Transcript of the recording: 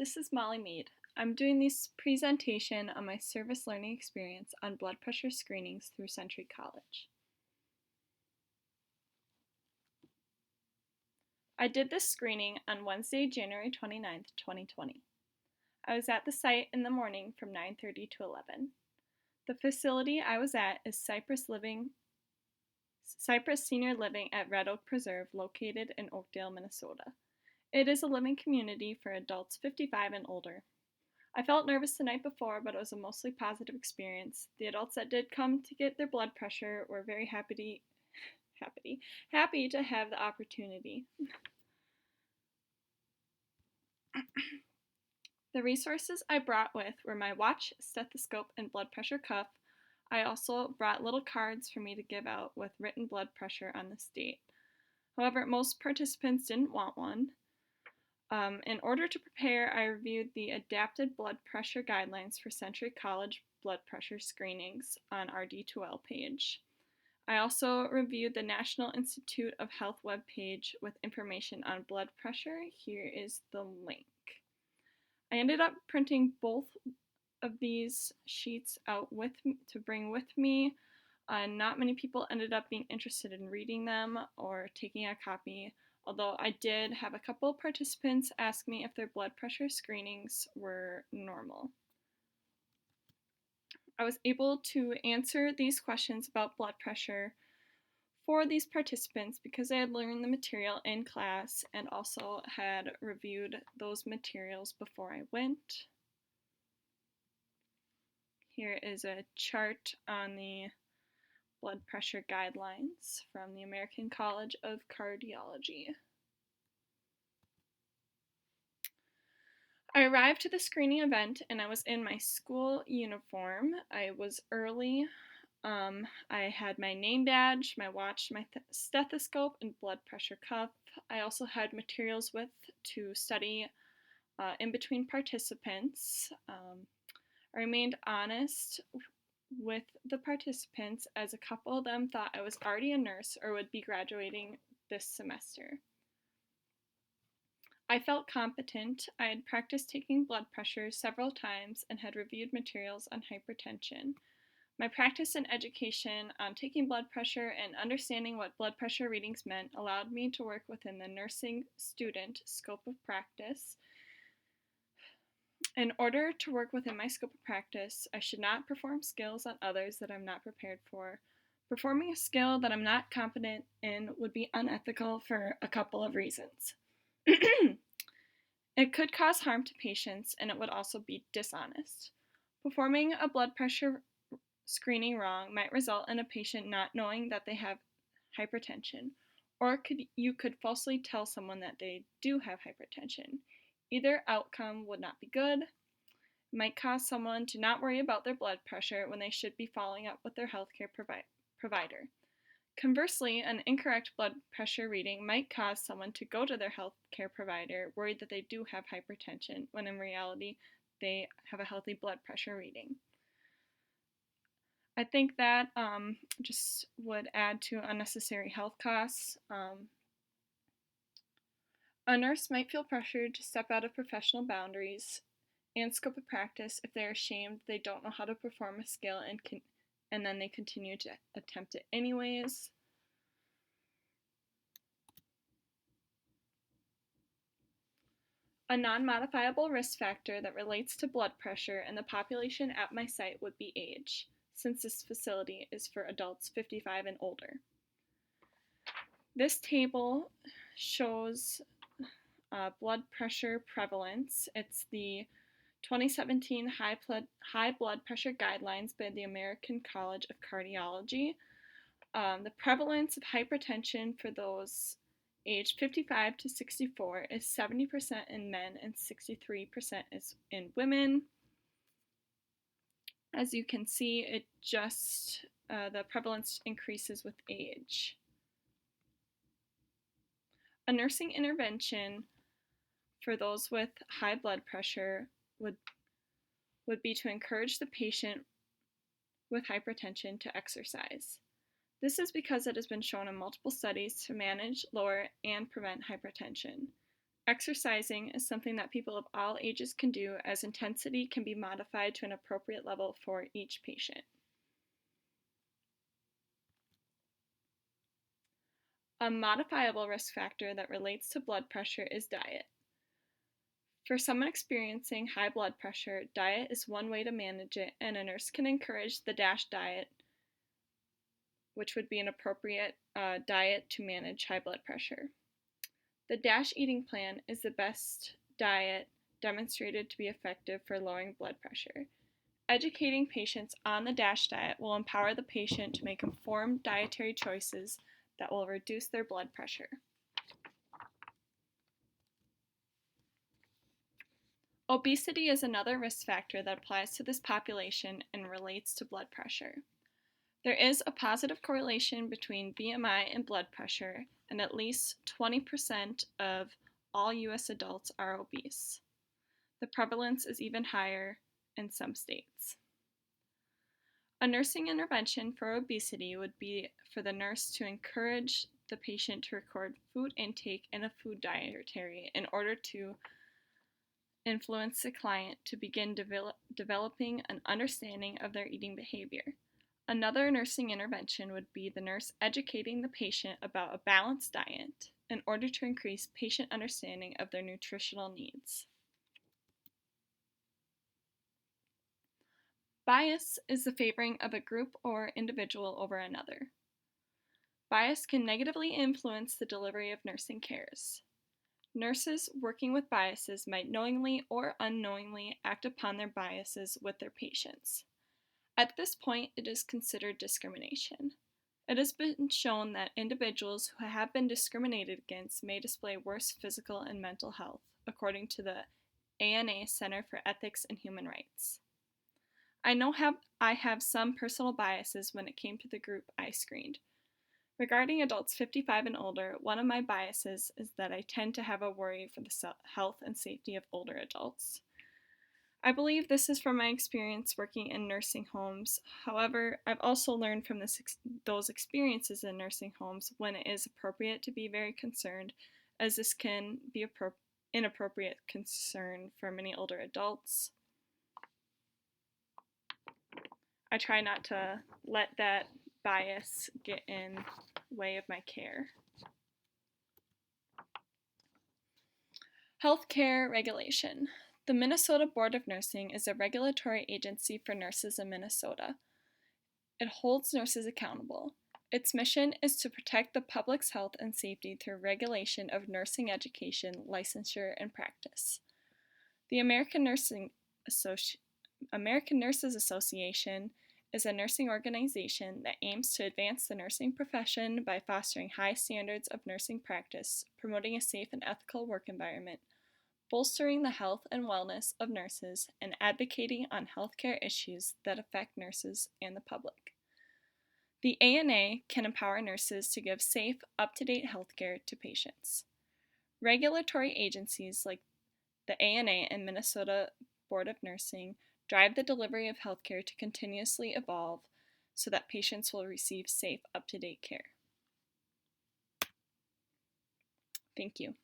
This is Molly Mead. I'm doing this presentation on my service learning experience on blood pressure screenings through Century College. I did this screening on Wednesday, January 29th, 2020. I was at the site in the morning from 9:30 to 11. The facility I was at is Cypress Senior Living at Red Oak Preserve, located in Oakdale, Minnesota. It is a living community for adults 55 and older. I felt nervous the night before, but it was a mostly positive experience. The adults that did come to get their blood pressure were very happy to have the opportunity. The resources I brought with were my watch, stethoscope, and blood pressure cuff. I also brought little cards for me to give out with written blood pressure on this date. However, most participants didn't want one. In order to prepare, I reviewed the adapted blood pressure guidelines for Century College blood pressure screenings on our D2L page. I also reviewed the National Institute of Health webpage with information on blood pressure. Here is the link. I ended up printing both of these sheets out to bring with me. Not many people ended up being interested in reading them or taking a copy, although I did have a couple participants ask me if their blood pressure screenings were normal. I was able to answer these questions about blood pressure for these participants because I had learned the material in class and also had reviewed those materials before I went. Here is a chart on the blood pressure guidelines from the American College of Cardiology. I arrived to the screening event and I was in my school uniform. I was early. I had my name badge, my watch, my stethoscope, and blood pressure cuff. I also had materials with to study in between participants. I remained honest with the participants as a couple of them thought I was already a nurse or would be graduating this semester. I felt competent. I had practiced taking blood pressure several times and had reviewed materials on hypertension. My practice and education on taking blood pressure and understanding what blood pressure readings meant allowed me to work within the nursing student scope of practice. In order to work within my scope of practice, I should not perform skills on others that I'm not prepared for. Performing a skill that I'm not competent in would be unethical for a couple of reasons. It could cause harm to patients, and it would also be dishonest. Performing a blood pressure screening wrong might result in a patient not knowing that they have hypertension, or you could falsely tell someone that they do have hypertension. Either outcome would not be good. It might cause someone to not worry about their blood pressure when they should be following up with their healthcare provider. Conversely, an incorrect blood pressure reading might cause someone to go to their healthcare provider worried that they do have hypertension, when in reality they have a healthy blood pressure reading. I think that just would add to unnecessary health costs. A nurse might feel pressured to step out of professional boundaries and scope of practice if they're ashamed they don't know how to perform a skill and then they continue to attempt it anyways. A non-modifiable risk factor that relates to blood pressure in the population at my site would be age, since this facility is for adults 55 and older. This table shows blood pressure prevalence. It's the 2017 High Blood Pressure Guidelines by the American College of Cardiology. The prevalence of hypertension for those aged 55 to 64 is 70% in men and 63% is in women. As you can see, the prevalence increases with age. A nursing intervention for those with high blood pressure would be to encourage the patient with hypertension to exercise. This is because it has been shown in multiple studies to manage, lower, and prevent hypertension. Exercising is something that people of all ages can do, as intensity can be modified to an appropriate level for each patient. A modifiable risk factor that relates to blood pressure is diet. For someone experiencing high blood pressure, diet is one way to manage it, and a nurse can encourage the DASH diet, which would be an appropriate diet to manage high blood pressure. The DASH eating plan is the best diet demonstrated to be effective for lowering blood pressure. Educating patients on the DASH diet will empower the patient to make informed dietary choices that will reduce their blood pressure. Obesity is another risk factor that applies to this population and relates to blood pressure. There is a positive correlation between BMI and blood pressure, and at least 20% of all U.S. adults are obese. The prevalence is even higher in some states. A nursing intervention for obesity would be for the nurse to encourage the patient to record food intake and a food dietary in order to influence the client to begin developing an understanding of their eating behavior. Another nursing intervention would be the nurse educating the patient about a balanced diet in order to increase patient understanding of their nutritional needs. Bias is the favoring of a group or individual over another. Bias can negatively influence the delivery of nursing cares. Nurses working with biases might knowingly or unknowingly act upon their biases with their patients. At this point, it is considered discrimination. It has been shown that individuals who have been discriminated against may display worse physical and mental health, according to the ANA Center for Ethics and Human Rights. I know I have some personal biases when it came to the group I screened. Regarding adults 55 and older, one of my biases is that I tend to have a worry for the health and safety of older adults. I believe this is from my experience working in nursing homes. However, I've also learned from those experiences in nursing homes when it is appropriate to be very concerned, as this can be inappropriate concern for many older adults. I try not to let that bias get in the way of my care. Healthcare regulation. The Minnesota Board of Nursing is a regulatory agency for nurses in Minnesota. It holds nurses accountable. Its mission is to protect the public's health and safety through regulation of nursing education, licensure, and practice. The American Nurses Association is a nursing organization that aims to advance the nursing profession by fostering high standards of nursing practice, promoting a safe and ethical work environment, bolstering the health and wellness of nurses, and advocating on healthcare issues that affect nurses and the public. The ANA can empower nurses to give safe, up-to-date healthcare to patients. Regulatory agencies like the ANA and Minnesota Board of Nursing drive the delivery of healthcare to continuously evolve so that patients will receive safe, up-to-date care. Thank you.